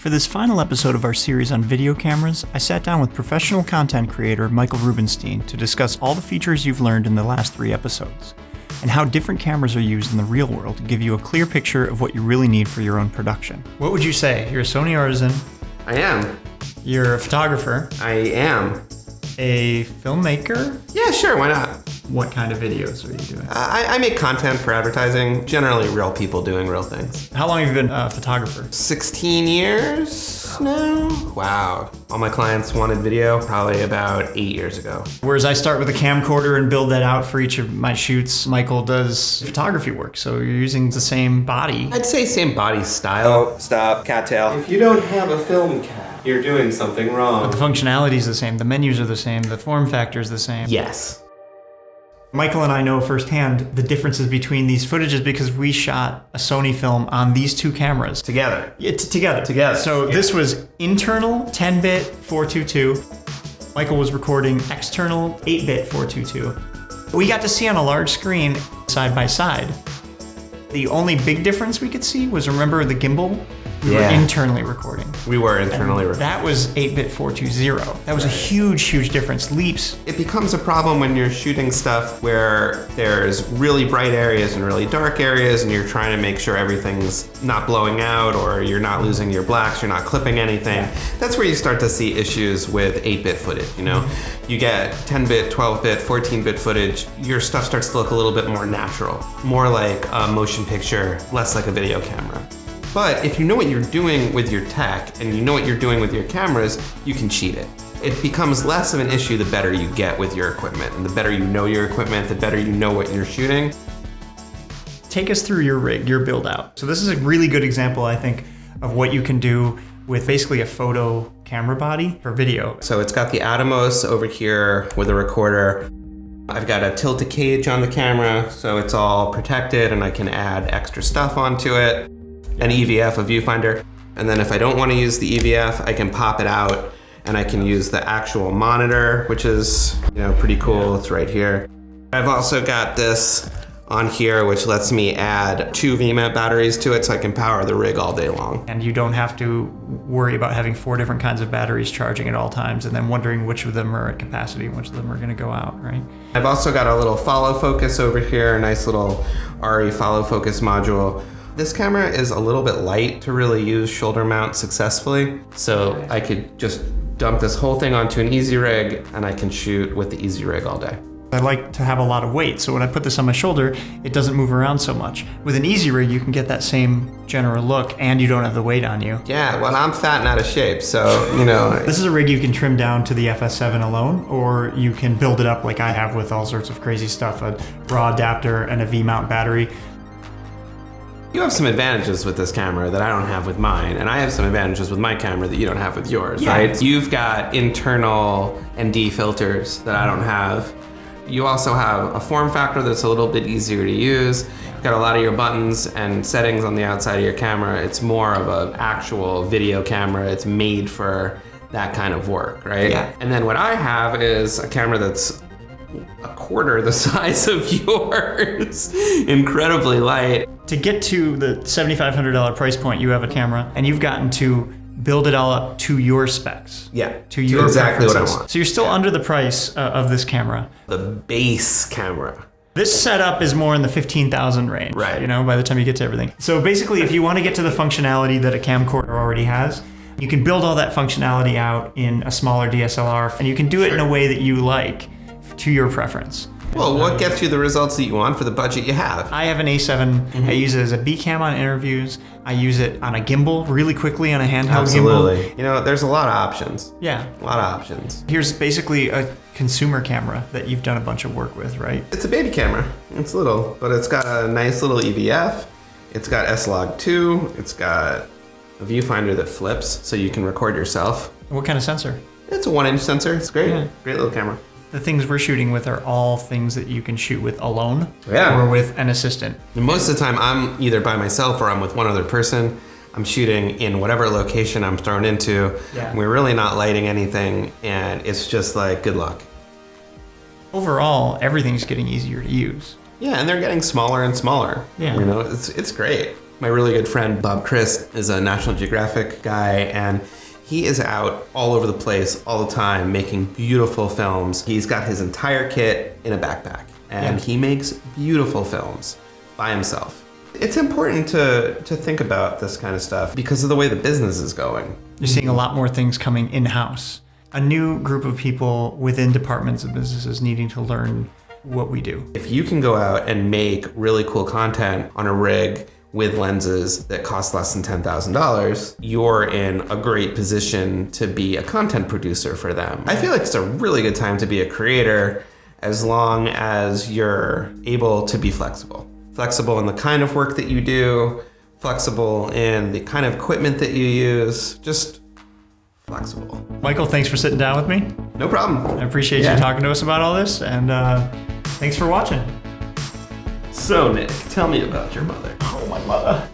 For this final episode of our series on video cameras, I sat down with professional content creator Michael Rubenstein to discuss all the features you've learned in the last 3 episodes, and how different cameras are used in the real world to give you a clear picture of what you really need for your own production. What would you say? You're a Sony artisan. I am. You're a photographer. I am. A filmmaker? Yeah, sure, why not? What kind of videos are you doing? I make content for advertising, generally real people doing real things. How long have you been a photographer? 16 years now? Wow. All my clients wanted video probably about 8 years ago. Whereas I start with a camcorder and build that out for each of my shoots, Michael does photography work, so you're using the same body. I'd say same body style. Oh, stop, cattail. If you don't have a film cap, you're doing something wrong. But the functionality is the same, the menus are the same, the form factor is the same. Yes. Michael and I know firsthand the differences between these footages because we shot a Sony film on these 2 cameras. Together. It's together. So yeah. This was internal 10-bit 422. Michael was recording external 8-bit 422. We got to see on a large screen side by side. The only big difference we could see was, remember the gimbal? We were internally recording. We were internally recording. That was 8-bit 420. That was a huge difference. Leaps. It becomes a problem when you're shooting stuff where there's really bright areas and really dark areas and you're trying to make sure everything's not blowing out or you're not losing your blacks, you're not clipping anything. Yeah. That's where you start to see issues with 8-bit footage, you know? You get 10-bit, 12-bit, 14-bit footage, your stuff starts to look a little bit more natural, more like a motion picture, less like a video camera. But if you know what you're doing with your tech and you know what you're doing with your cameras, you can cheat it. It becomes less of an issue the better you get with your equipment. And the better you know your equipment, the better you know what you're shooting. Take us through your rig, your build out. So this is a really good example, I think, of what you can do with basically a photo camera body for video. So it's got the Atomos over here with a recorder. I've got a tilted cage on the camera, so it's all protected and I can add extra stuff onto it. An EVF, a viewfinder. And then if I don't want to use the EVF, I can pop it out and I can use the actual monitor, which is, pretty cool. It's right here. I've also got this on here, which lets me add 2 VMAT batteries to it so I can power the rig all day long. And you don't have to worry about having 4 different kinds of batteries charging at all times and then wondering which of them are at capacity and which of them are going to go out, right? I've also got a little follow focus over here, a nice little RE follow focus module. This camera is a little bit light to really use shoulder mount successfully. So I could just dump this whole thing onto an easy rig and I can shoot with the easy rig all day. I like to have a lot of weight, so when I put this on my shoulder, it doesn't move around so much. With an easy rig, you can get that same general look and you don't have the weight on you. Yeah, well, I'm fat and out of shape, so, This is a rig you can trim down to the FS7 alone, or you can build it up like I have with all sorts of crazy stuff, a raw adapter and a V-mount battery. You have some advantages with this camera that I don't have with mine, and I have some advantages with my camera that you don't have with yours, right? You've got internal ND filters that I don't have. You also have a form factor that's a little bit easier to use. You've got a lot of your buttons and settings on the outside of your camera. It's more of an actual video camera. It's made for that kind of work, right? Yeah. And then what I have is a camera that's a quarter the size of yours, incredibly light. To get to the $7,500 price point, you have a camera, and you've gotten to build it all up to your specs. Yeah, to your exactly what I preferences. want. So you're still under the price of this camera. The base camera. This setup is more in the 15,000 range, right? By the time you get to everything. So basically, if you want to get to the functionality that a camcorder already has, you can build all that functionality out in a smaller DSLR, and you can do it in a way that you like, to your preference. Well, what gets you the results that you want for the budget you have? I have an A7. I use it as a B cam on interviews. I use it on a gimbal really quickly on a handheld gimbal. There's a lot of options. Yeah. A lot of options. Here's basically a consumer camera that you've done a bunch of work with, right? It's a baby camera. It's little, but it's got a nice little EVF. It's got S-Log2. It's got a viewfinder that flips so you can record yourself. What kind of sensor? It's a 1-inch sensor. It's great. Yeah. Great little camera. The things we're shooting with are all things that you can shoot with alone or with an assistant. And most of the time I'm either by myself or I'm with one other person. I'm shooting in whatever location I'm thrown into. Yeah. We're really not lighting anything and it's just like, good luck. Overall, everything's getting easier to use. Yeah, and they're getting smaller and smaller. Yeah. It's great. My really good friend Bob Christ is a National Geographic guy, and he is out all over the place all the time making beautiful films. He's got his entire kit in a backpack, and he makes beautiful films by himself. It's important to think about this kind of stuff because of the way the business is going. You're seeing a lot more things coming in-house. A new group of people within departments of businesses needing to learn what we do. If you can go out and make really cool content on a rig with lenses that cost less than $10,000, you're in a great position to be a content producer for them. I feel like it's a really good time to be a creator as long as you're able to be flexible. Flexible in the kind of work that you do, flexible in the kind of equipment that you use, just flexible. Michael, thanks for sitting down with me. No problem. I appreciate you talking to us about all this, and thanks for watching. So, Nick, tell me about your mother. Oh, my mother.